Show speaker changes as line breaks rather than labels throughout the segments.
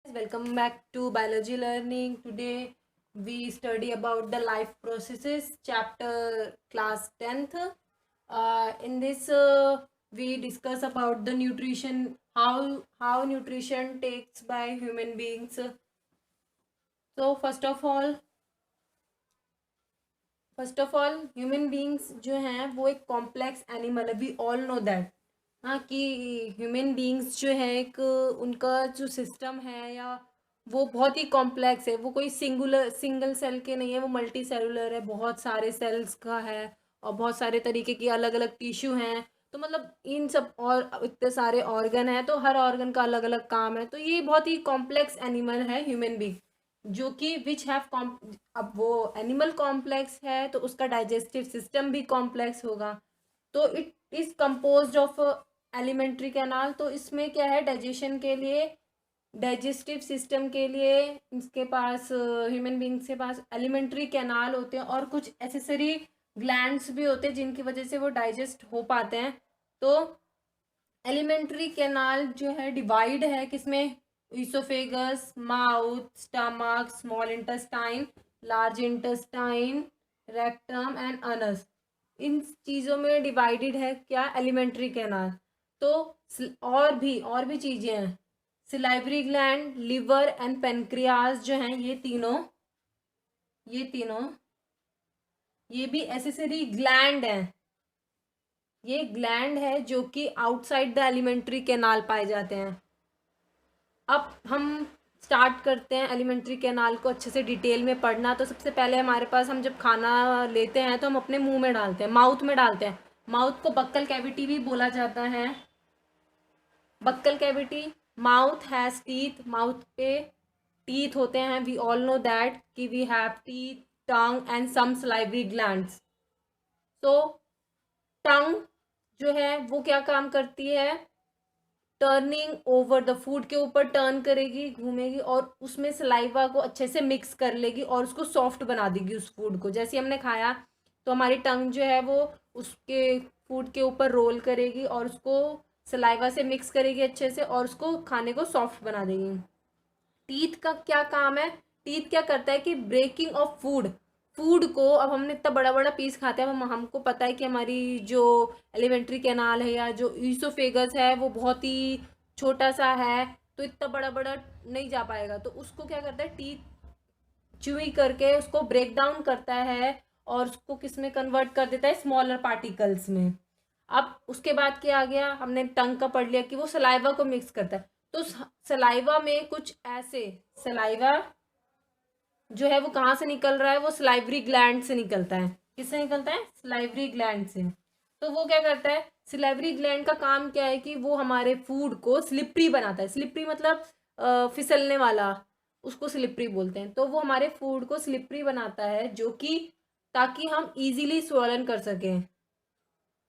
Welcome back to biology learning. Today we study about the life processes chapter class 10th. In this we discuss about the nutrition, how nutrition takes by human beings. So first of all human beings जो हैं वो एक complex animal है, we all know that. हाँ, कि human beings जो है एक उनका जो सिस्टम है या वो बहुत ही कॉम्प्लेक्स है, वो कोई सिंगल सेल के नहीं है, वो मल्टी सेलुलर है, बहुत सारे सेल्स का है और बहुत सारे तरीके की अलग अलग टिश्यू हैं। तो मतलब इन सब और इतने सारे ऑर्गन हैं, तो हर ऑर्गन का अलग अलग काम है, तो ये बहुत ही कॉम्प्लेक्स एनिमल है ह्यूमन बींग, जो कि विच हैव अब वो एनिमल कॉम्प्लेक्स है तो उसका डाइजेस्टिव सिस्टम भी कॉम्प्लेक्स होगा। तो it is composed of alimentary canal. तो इसमें क्या है, डाइजेशन के लिए, डाइजेस्टिव सिस्टम के लिए इसके पास, ह्यूमन बींग्स के पास एलिमेंट्री कैनाल होते हैं और कुछ एसेसरी ग्लैंड्स भी होते हैं जिनकी वजह से वो डाइजेस्ट हो पाते हैं। तो एलिमेंट्री कैनाल जो है डिवाइड है किसमें, oesophagus, mouth, stomach, small intestine, large intestine, rectum and anus, इन चीज़ों में डिवाइडेड है क्या, एलिमेंट्री कैनाल। तो और भी चीज़ें हैं, salivary gland, liver and pancreas जो हैं, ये तीनों ये भी एसेसरी ग्लैंड हैं। ये ग्लैंड है जो कि आउटसाइड द एलिमेंट्री कैनाल पाए जाते हैं। अब हम स्टार्ट करते हैं एलिमेंट्री कैनाल को अच्छे से डिटेल में पढ़ना। तो सबसे पहले हमारे पास, हम जब खाना लेते हैं तो हम अपने मुंह में डालते हैं, माउथ में डालते हैं। माउथ को बक्कल कैविटी भी बोला जाता है, buccal cavity. Mouth has teeth, mouth पे टीथ होते हैं, वी ऑल नो दैट कि we have teeth, tongue and some salivary glands. तो टंग जो है वो क्या काम करती है, टर्निंग ओवर द फूड के ऊपर टर्न करेगी, घूमेगी और उसमें सलाइवा को अच्छे से मिक्स कर लेगी और उसको सॉफ्ट बना देगी उस फूड को। जैसे हमने खाया तो हमारी टंग जो है वो उसके फूड के ऊपर रोल करेगी और उसको सलाइवा से मिक्स करेगी अच्छे से और उसको खाने को सॉफ्ट बना देगी। टीथ का क्या काम है, टीथ क्या करता है कि ब्रेकिंग ऑफ फूड को, अब हमने इतना बड़ा बड़ा पीस खाते हैं, हमको पता है कि हमारी जो एलिमेंट्री कैनाल है या जो ईसोफेगस है वो बहुत ही छोटा सा है, तो इतना बड़ा बड़ा नहीं जा पाएगा। तो उसको क्या करता है, टीथ च्यूई करके उसको ब्रेक डाउन करता है और उसको किस में कन्वर्ट कर देता है, स्मॉलर पार्टिकल्स में। अब उसके बाद क्या आ गया, हमने टंग का पढ़ लिया कि वो सलाइवा को मिक्स करता है। तो सलाइवा में कुछ ऐसे, सलाइवा जो है वो कहाँ से निकल रहा है, वो सलाइवरी ग्लैंड से निकलता है। किससे निकलता है, सलाइवरी ग्लैंड से। तो वो क्या करता है, सलाइवरी ग्लैंड का काम क्या है कि वो हमारे फूड को स्लिपरी बनाता है। स्लिपरी मतलब फिसलने वाला, उसको स्लिपरी बोलते हैं। तो वो हमारे फूड को स्लिपरी बनाता है, जो कि ताकि हम इजीली स्वॉलन कर सकें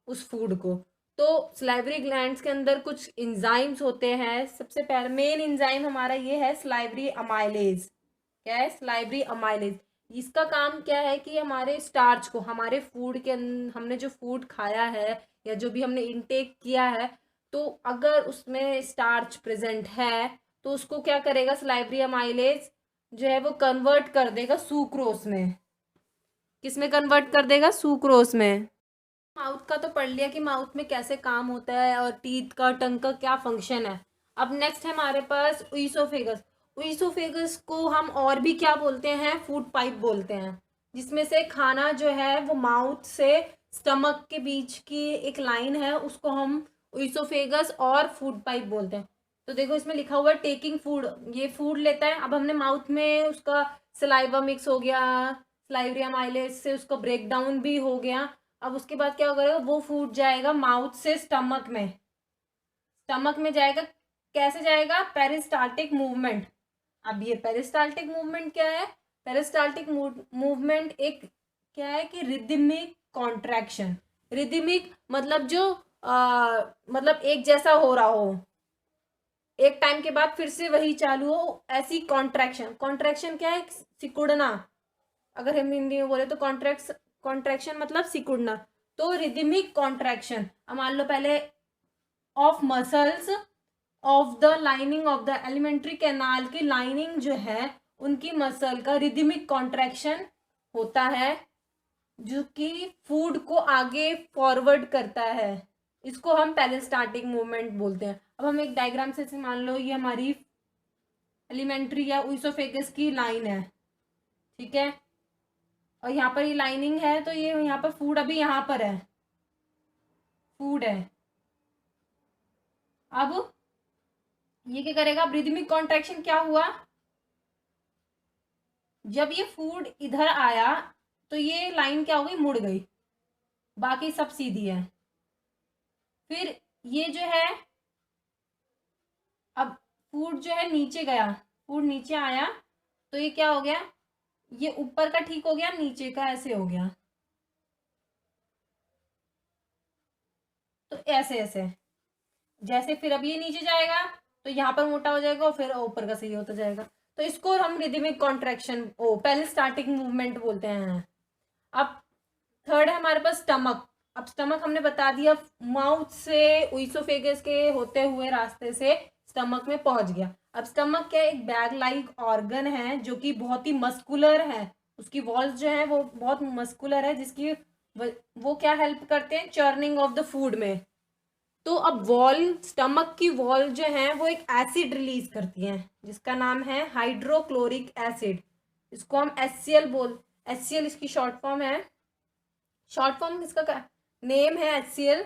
उस फूड को। तो सलाइवरी ग्लैंड्स के अंदर कुछ इंजाइम्स होते हैं। सबसे पहले मेन इंजाइम हमारा ये है सलाइवरी अमाइलेज। क्या है, सलाइवरी अमाइलेज। इसका काम क्या है कि हमारे स्टार्च को, हमारे फूड के हमने जो फूड खाया है या जो भी हमने इनटेक किया है, तो अगर उसमें स्टार्च प्रेजेंट है तो उसको क्या करेगा, सलाइवरी अमाइलेज जो है वो कन्वर्ट कर देगा सुक्रोज में। किस में कन्वर्ट कर देगा, सुक्रोज में। माउथ का तो पढ़ लिया कि माउथ में कैसे काम होता है और टीथ का, टंग का क्या फंक्शन है। अब नेक्स्ट है हमारे पास ईसोफेगस। ईसोफेगस को हम और भी क्या बोलते हैं, फूड पाइप बोलते हैं, जिसमें से खाना जो है वो माउथ से स्टमक के बीच की एक लाइन है, उसको हम ईसोफेगस और फूड पाइप बोलते हैं। तो देखो इसमें लिखा हुआ है टेकिंग फूड, ये फूड लेता है। अब हमने माउथ में उसका सलाइवा मिक्स हो गया, सलाइवरी अमाइलेज से उसका ब्रेक डाउन भी हो गया। अब उसके बाद क्या होगा, वो फूड जाएगा माउथ से स्टमक में, स्टमक में जाएगा। कैसे जाएगा, पेरिस्टाल्टिक मूवमेंट। अब ये पेरिस्टाल्टिक मूवमेंट क्या है, पेरिस्टाल्टिक मूवमेंट एक क्या है कि रिदमिक कॉन्ट्रैक्शन। रिदमिक मतलब जो मतलब एक जैसा हो रहा हो, एक टाइम के बाद फिर से वही चालू हो, ऐसी कॉन्ट्रैक्शन। कॉन्ट्रैक्शन क्या है, सिकुड़ना। अगर हम हिंदी में बोले तो कॉन्ट्रैक्शन मतलब सिकुड़ना। तो रिदमिक कॉन्ट्रैक्शन, अब मान लो पहले of muscles of the lining of the alimentary canal की लाइनिंग जो है उनकी मसल का रिदमिक कॉन्ट्रैक्शन होता है जो कि फूड को आगे फॉरवर्ड करता है। इसको हम पेरिस्टाल्टिक मूवमेंट बोलते हैं। अब हम एक डायग्राम से मान लो ये हमारी एलिमेंट्री या ईसोफेगस की लाइन है, ठीक है, और यहाँ पर ये लाइनिंग है, तो ये यहाँ पर फूड अभी यहाँ पर है, फूड है। अब ये क्या करेगा, रिदमिक कॉन्ट्रैक्शन क्या हुआ, जब ये फूड इधर आया तो ये लाइन क्या हो गई, मुड़ गई, बाकी सब सीधी है। फिर ये जो है, अब फूड जो है नीचे गया, फूड नीचे आया तो ये क्या हो गया, ये ऊपर का ठीक हो गया, नीचे का ऐसे हो गया, तो ऐसे ऐसे जैसे। फिर अब ये नीचे जाएगा तो यहाँ पर मोटा हो जाएगा और फिर ऊपर का सही होता जाएगा। तो इसको हम रिदमिक कॉन्ट्रैक्शन पेरिस्टाल्टिक मूवमेंट बोलते हैं। अब थर्ड है हमारे पास स्टमक। अब स्टमक हमने बता दिया, माउथ से ईसोफेगस के होते हुए रास्ते से स्टमक में पहुंच गया। अब स्टमक क्या, एक बैग लाइक ऑर्गन है जो कि बहुत ही मस्कुलर है, उसकी वॉल्स जो है वो बहुत मस्कुलर है, जिसकी वो क्या हेल्प करते हैं, चर्निंग ऑफ द फूड में। तो अब वॉल, स्टमक की वॉल जो है वो एक एसिड रिलीज करती है जिसका नाम है हाइड्रोक्लोरिक एसिड। इसको हम HCl HCl इसकी शॉर्ट फॉर्म है, शॉर्ट फॉर्म इसका नेम है HCl,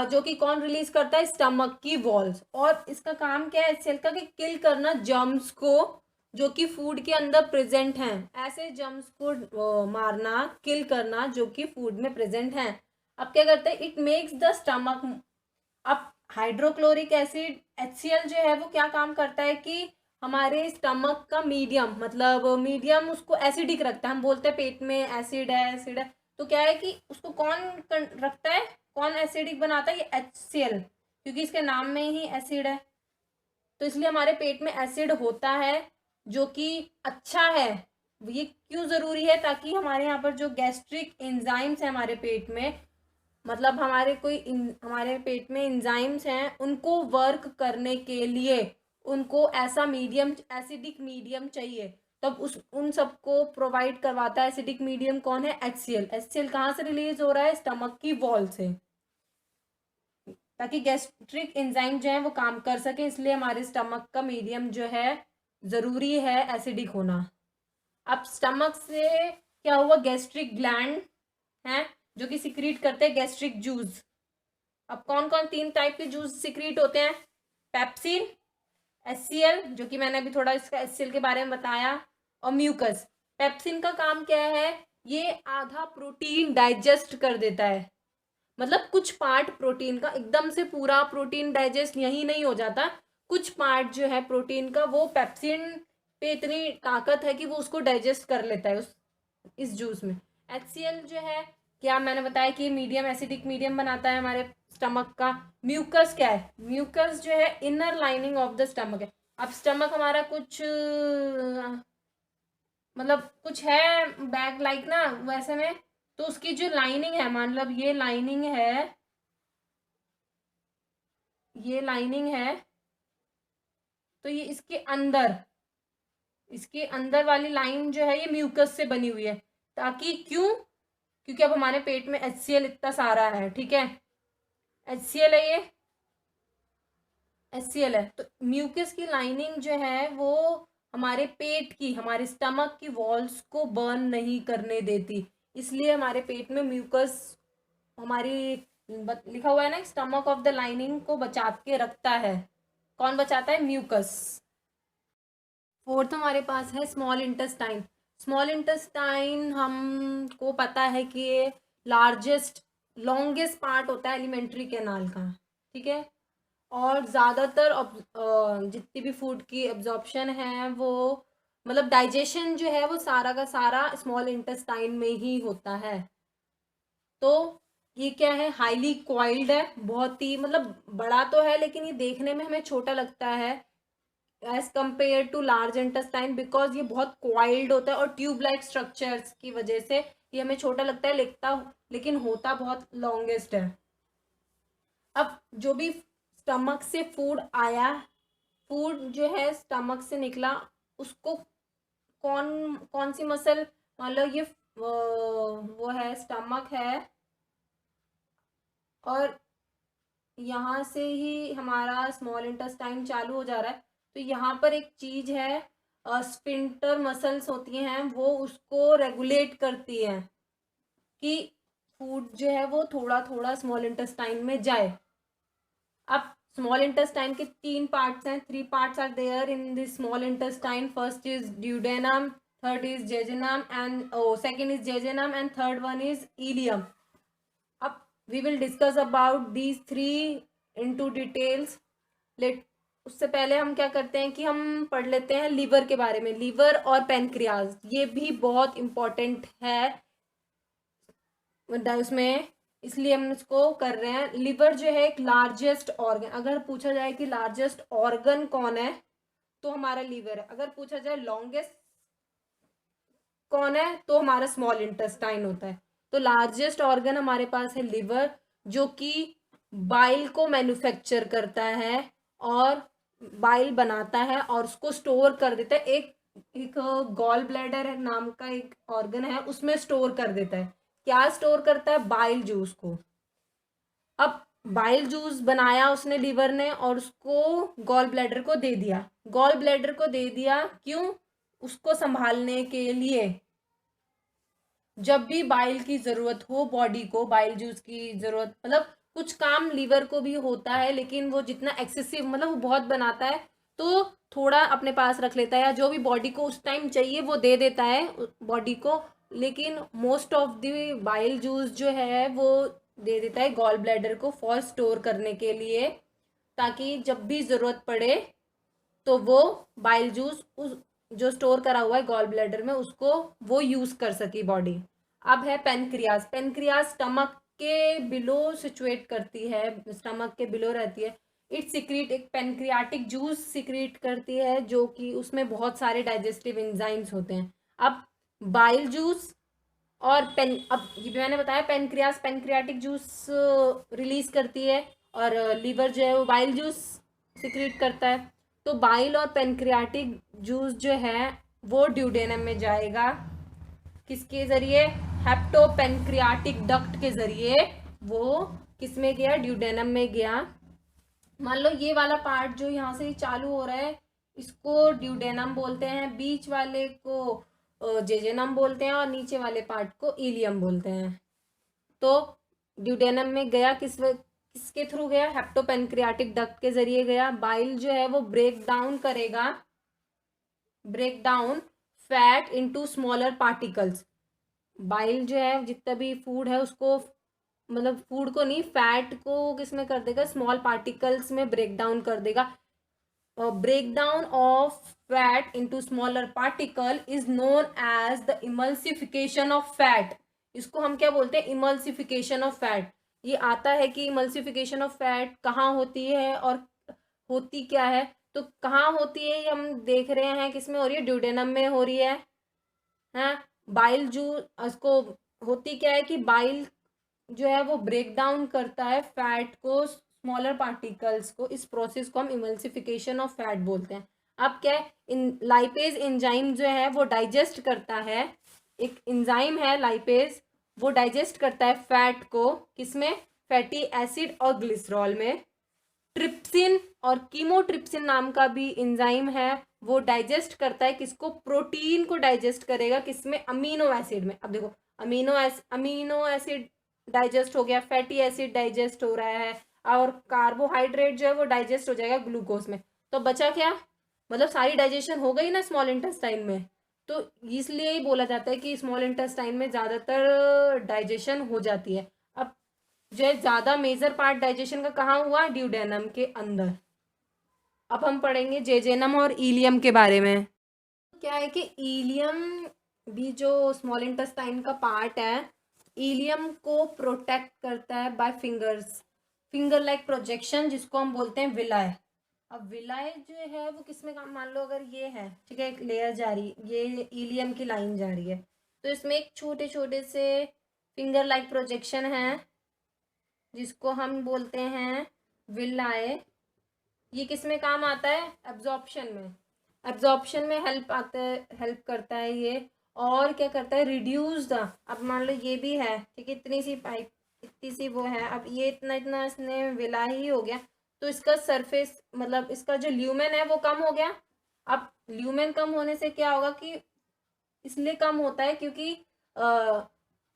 जो कि कौन रिलीज करता है, स्टमक की वॉल्स। और इसका काम क्या है HCl का, कि किल करना जर्म्स को जो कि फूड के अंदर प्रेजेंट हैं, ऐसे जर्म्स को मारना, किल करना जो कि फूड में प्रेजेंट हैं। अब क्या करते हैं, इट मेक्स द स्टमक। अब हाइड्रोक्लोरिक एसिड HCl जो है वो क्या काम करता है कि हमारे स्टमक का मीडियम, मतलब मीडियम उसको एसिडिक रखता है। हम बोलते हैं पेट में एसिड है, एसिड है, तो क्या है कि उसको कौन रखता है, कौन एसिडिक बनाता है, ये HCl, क्योंकि इसके नाम में ही एसिड है। तो इसलिए हमारे पेट में एसिड होता है जो कि अच्छा है। ये क्यों ज़रूरी है, ताकि हमारे यहाँ पर जो गैस्ट्रिक एंजाइम्स हैं हमारे पेट में, मतलब हमारे पेट में एंजाइम्स हैं, उनको वर्क करने के लिए उनको ऐसा मीडियम, एसिडिक मीडियम चाहिए। तब उन सबको प्रोवाइड करवाता है एसिडिक मीडियम, कौन है, HCl। HCl कहाँ से रिलीज हो रहा है, स्टमक की वॉल से, ताकि गैस्ट्रिक एंजाइम जो है वो काम कर सके। इसलिए हमारे स्टमक का मीडियम जो है ज़रूरी है एसिडिक होना। अब स्टमक से क्या हुआ, गैस्ट्रिक ग्लैंड है जो कि सिक्रीट करते हैं गैस्ट्रिक जूस। अब कौन कौन 3 टाइप के जूस सिक्रीट होते हैं, पेप्सिन, HCl जो कि मैंने अभी थोड़ा इसका HCl के बारे में बताया, और म्यूकस। पेप्सिन का काम क्या है, ये आधा प्रोटीन डाइजेस्ट कर देता है, मतलब कुछ पार्ट प्रोटीन का, एकदम से पूरा प्रोटीन डाइजेस्ट यही नहीं हो जाता, कुछ पार्ट जो है प्रोटीन का वो पेप्सिन पे इतनी ताकत है कि वो उसको डाइजेस्ट कर लेता है इस जूस में। HCl जो है, क्या मैंने बताया कि मीडियम, एसिडिक मीडियम बनाता है हमारे स्टमक का। म्यूकस क्या है, म्यूकस जो है inner lining of the stomach है। अब स्टमक हमारा कुछ मतलब कुछ है बैग लाइक ना वैसे में, तो उसकी जो लाइनिंग है, मतलब ये लाइनिंग है, ये लाइनिंग है, तो ये इसके अंदर वाली लाइन जो है ये म्यूकस से बनी हुई है। ताकि क्यों, क्योंकि अब हमारे पेट में HCl इतना सारा है, ठीक है, HCl है, ये HCl है, तो म्यूकस की लाइनिंग जो है वो हमारे पेट की, हमारे स्टमक की वॉल्स को बर्न नहीं करने देती। इसलिए हमारे पेट में म्यूकस हमारी लिखा हुआ है ना, स्टमक ऑफ द लाइनिंग को बचा के रखता है। कौन बचाता है, म्यूकस। फोर्थ हमारे पास है स्मॉल इंटेस्टाइन। स्मॉल इंटेस्टाइन हमको पता है कि ये लार्जेस्ट लॉन्गेस्ट पार्ट होता है एलिमेंट्री कैनाल का, ठीक है, और ज़्यादातर जितनी भी फूड की एब्जॉर्प्शन है वो, मतलब डाइजेशन जो है वो सारा का सारा स्मॉल इंटेस्टाइन में ही होता है। तो ये क्या है, हाईली कॉइल्ड है, बहुत ही मतलब बड़ा तो है लेकिन ये देखने में हमें छोटा लगता है as compare to large intestine, because ये बहुत कॉइल्ड होता है और ट्यूब लाइक स्ट्रक्चर्स की वजह से कि हमें छोटा लगता है लेकिन होता बहुत लॉन्गेस्ट है। अब जो भी स्टमक से फूड आया, फूड जो है स्टमक से निकला, उसको कौन कौन सी मसल, मान लो ये वो है, स्टमक है, और यहाँ से ही हमारा स्मॉल इंटेस्टाइन चालू हो जा रहा है। तो यहाँ पर एक चीज है, स्फिंक्टर मसल्स होती हैं, वो उसको रेगुलेट करती हैं कि फूड जो है वो थोड़ा थोड़ा स्मॉल इंटेस्टाइन में जाए। अब स्मॉल इंटेस्टाइन के 3 पार्ट्स हैं, 3 parts are there in this small intestine. First is duodenum, third is jejunum and second is jejunum and third one is ileum. अब we will discuss about these 3 into details। Let उससे पहले हम क्या करते हैं कि हम पढ़ लेते हैं लीवर के बारे में। लीवर और पेनक्रियाज ये भी बहुत इंपॉर्टेंट है उसमें, इसलिए हम इसको कर रहे हैं। लीवर जो है एक लार्जेस्ट ऑर्गन, अगर पूछा जाए कि लार्जेस्ट ऑर्गन कौन है तो हमारा लीवर है। अगर पूछा जाए लॉन्गेस्ट कौन है तो हमारा स्मॉल इंटेस्टाइन होता है। तो लार्जेस्ट ऑर्गन हमारे पास है लिवर, जो कि बाइल को मैन्युफैक्चर करता है और बाइल बनाता है और उसको स्टोर कर देता है। एक गॉल ब्लैडर नाम का एक ऑर्गन है, उसमें स्टोर कर देता है। क्या स्टोर करता है? बाइल जूस को। अब बाइल जूस बनाया उसने लीवर ने और उसको गॉल ब्लैडर को दे दिया। गॉल ब्लैडर को दे दिया क्यों? उसको संभालने के लिए। जब भी बाइल की जरूरत हो बॉडी को, बाइल जूस की जरूरत, मतलब कुछ काम लीवर को भी होता है लेकिन वो जितना एक्सेसिव, मतलब वो बहुत बनाता है तो थोड़ा अपने पास रख लेता है, या जो भी बॉडी को उस टाइम चाहिए वो दे देता है बॉडी को। लेकिन most of the bile juice जो है वो दे देता है गॉल ब्लैडर को फॉर स्टोर करने के लिए, ताकि जब भी जरूरत पड़े तो वो बाइल जूस उस जो स्टोर करा हुआ है गॉल ब्लैडर में उसको वो यूज कर सके बॉडी। अब है पेनक्रियाज। पेनक्रियाज स्टमक के बिलो सिचुएट करती है, स्टमक के बिलो रहती है। इट सिक्रीट एक पेनक्रियाटिक जूस सिक्रीट करती है, जो कि उसमें बहुत सारे डाइजेस्टिव एंजाइम्स होते हैं। अब बाइल जूस और अब ये मैंने बताया पेनक्रियाज पेनक्रियाटिक जूस रिलीज करती है और लीवर जो है वो बाइल जूस सिक्रीट करता है। तो बाइल और पेनक्रियाटिक जूस जो है वो ड्यूडेनम में जाएगा, किसके जरिए? हेप्टोपेनक्रियाटिक डक्ट के जरिए वो किस में गया? ड्यूडेनम में गया। मान लो ये वाला पार्ट जो यहाँ से चालू हो रहा है इसको ड्यूडेनम बोलते हैं, बीच वाले को जेजेनम बोलते हैं और नीचे वाले पार्ट को इलियम बोलते हैं। तो ड्यूडेनम में गया किसके थ्रू गया? हेप्टोपेनक्रियाटिक डक्ट के जरिए गया। बाइल जो है वो ब्रेक डाउन करेगा, break down fat into smaller particles. Bile जो है जितना भी फूड है उसको, मतलब फूड को नहीं, फैट को किसमें कर देगा? स्मॉल पार्टिकल्स में ब्रेक डाउन कर देगा। breakdown of fat into smaller particle is known as the emulsification of fat। इसको हम क्या बोलते हैं? emulsification of fat। ये आता है कि emulsification of fat कहाँ होती है और होती क्या है। तो कहाँ होती है ये हम देख रहे हैं, किसमें हो रही है? ड्यूडेनम में हो रही है। हाँ, बाइल जूस उसको होती क्या है कि बाइल जो है वो ब्रेक डाउन करता है फैट को, स्मॉलर पार्टिकल्स को। इस प्रोसेस को हम इमल्सिफिकेशन ऑफ फैट बोलते हैं। अब क्या है? इन लाइपेज एंजाइम जो है वो डाइजेस्ट करता है, एक एंजाइम है लाइपेज, वो डाइजेस्ट करता है फैट को, किसमें? फैटी एसिड और ग्लिसरॉल में। ट्रिप्सिन और कीमोट्रिप्सिन नाम का भी एंजाइम है, वो डाइजेस्ट करता है किसको? प्रोटीन को डाइजेस्ट करेगा, किसमें? अमीनो एसिड में। अब देखो अमीनो एसिड डाइजेस्ट हो गया, फैटी एसिड डाइजेस्ट हो रहा है और कार्बोहाइड्रेट जो है वो डाइजेस्ट हो जाएगा ग्लूकोज में। तो बचा क्या? मतलब सारी डाइजेशन हो गई ना स्मॉल इंटेस्टाइन में। तो इसलिए ही बोला जाता है कि स्मॉल इंटेस्टाइन में ज़्यादातर डाइजेशन हो जाती है। अब जो है ज़्यादा मेजर पार्ट डाइजेशन का कहाँ हुआ? ड्यूडेनम के अंदर। अब हम पढ़ेंगे जेजेनम और इलियम के बारे में। क्या है कि इलियम भी जो स्मॉल इंटेस्टाइन का पार्ट है, इलियम को प्रोटेक्ट करता है by fingers, finger like projection, जिसको हम बोलते हैं विलाय। अब विलाय जो है वो किसमें काम? मान लो अगर ये है, ठीक है, एक लेयर जा रही, ये इलियम की लाइन जा रही है, तो इसमें एक छोटे छोटे से फिंगर लाइक प्रोजेक्शन है जिसको हम बोलते हैं विलाई। ये किस में काम आता है? एब्जॉर्प्शन में। एब्जॉर्प्शन में हेल्प करता है ये। और क्या करता है? रिड्यूस द, अब मान लो ये भी है, ठीक है, इतनी सी पाइप, इतनी सी वो है, अब ये इतना इतना इसने विला ही हो गया, तो इसका सरफेस मतलब इसका जो ल्यूमेन है वो कम हो गया। अब ल्यूमेन कम होने से क्या होगा कि इसलिए कम होता है क्योंकि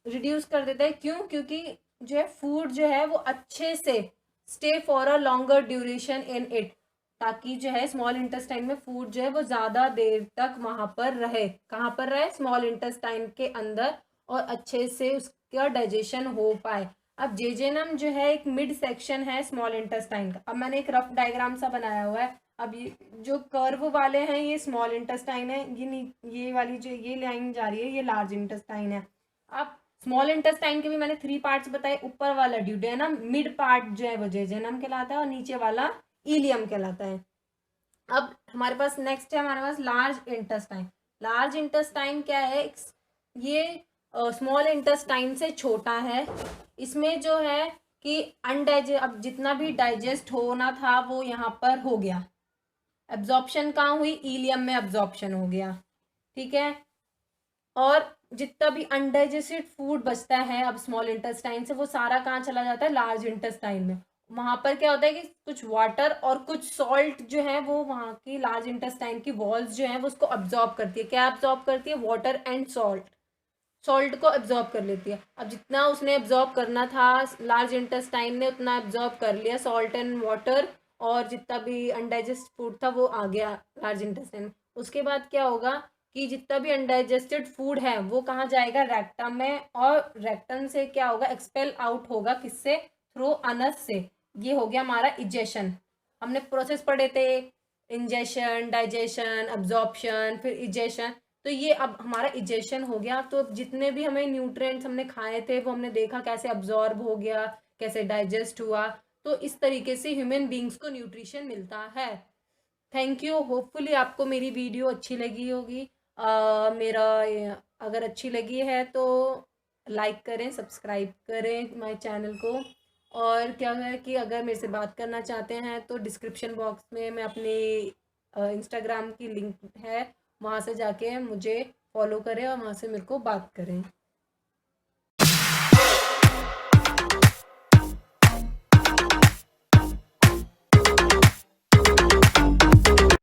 रिड्यूस कर देता है। क्यों? क्योंकि जो है फूड जो है वो अच्छे से stay for a longer duration in it, ताकि जो है स्मॉल इंटेस्टाइन में फूड जो है वो ज़्यादा देर तक वहां पर रहे। कहाँ पर रहे? स्मॉल इंटेस्टाइन के अंदर, और अच्छे से उसका डाइजेशन हो पाए। अब जेजेनम जो है एक मिड सेक्शन है स्मॉल इंटेस्टाइन का। अब मैंने एक रफ डायग्राम सा बनाया हुआ है। अब ये जो कर्व वाले हैं ये स्मॉल इंटेस्टाइन है, ये वाली जो ये लाइन जा रही है ये लार्ज इंटेस्टाइन है। अब स्मॉल इंटेस्टाइन के भी मैंने 3 पार्ट्स बताए। ऊपर वाला ड्यूडेनम, मिड पार्ट जो है वो जेजेनम कहलाता है, और नीचे वाला इलियम कहलाता है। अब हमारे पास नेक्स्ट है हमारे पास लार्ज इंटेस्टाइन। लार्ज इंटेस्टाइन क्या है? ये स्मॉल इंटेस्टाइन से छोटा है। इसमें जो है कि अनडाइजेस्ट, अब जितना भी डाइजेस्ट होना था वो यहाँ पर हो गया। एब्जॉर्प्शन कहाँ हुई? इलियम में एब्जॉर्प्शन हो गया, ठीक है। और जितना भी अनडाइजेस्टेड फूड बचता है अब स्मॉल इंटेस्टाइन से, वो सारा कहाँ चला जाता है? लार्ज इंटेस्टाइन में। वहां पर क्या होता है कि कुछ वाटर और कुछ सॉल्ट जो है वो वहां की लार्ज इंटेस्टाइन की वॉल्स जो है वो उसको अब्जॉर्ब करती है। क्या अब्जॉर्ब करती है? Water and salt. सॉल्ट को एब्जॉर्ब कर लेती है। अब जितना उसने एब्जॉर्ब करना था लार्ज इंटेस्टाइन ने उतना एब्जॉर्ब कर लिया, सॉल्ट एंड वाटर, और जितना भी अनडाइजेस्ट फूड था वो आ गया लार्ज इंटेस्टाइन। उसके बाद क्या होगा कि जितना भी अनडाइजेस्टेड फूड है वो कहाँ जाएगा? रेक्टम में, और रेक्टम से क्या होगा? एक्सपेल आउट होगा, किससे? थ्रू अनस से। ये हो गया हमारा इजेशन। हमने प्रोसेस पढ़े थे, इंजेशन, डाइजेशन, अब्जॉर्प्शन, फिर इजेशन। तो ये अब हमारा इजेशन हो गया। तो जितने भी हमें न्यूट्रिएंट्स हमने खाए थे वो हमने देखा कैसे अब्जॉर्ब हो गया, कैसे डाइजेस्ट हुआ। तो इस तरीके से ह्यूमन बींग्स को न्यूट्रिशन मिलता है। Thank you. होपफुली आपको मेरी वीडियो अच्छी लगी होगी। मेरा अगर अच्छी लगी है तो लाइक करें, सब्सक्राइब करें माय चैनल को। और क्या है कि अगर मेरे से बात करना चाहते हैं तो डिस्क्रिप्शन बॉक्स में मैं अपनी इंस्टाग्राम की लिंक है, वहाँ से जाके मुझे फॉलो करें और वहाँ से मेरे को बात करें।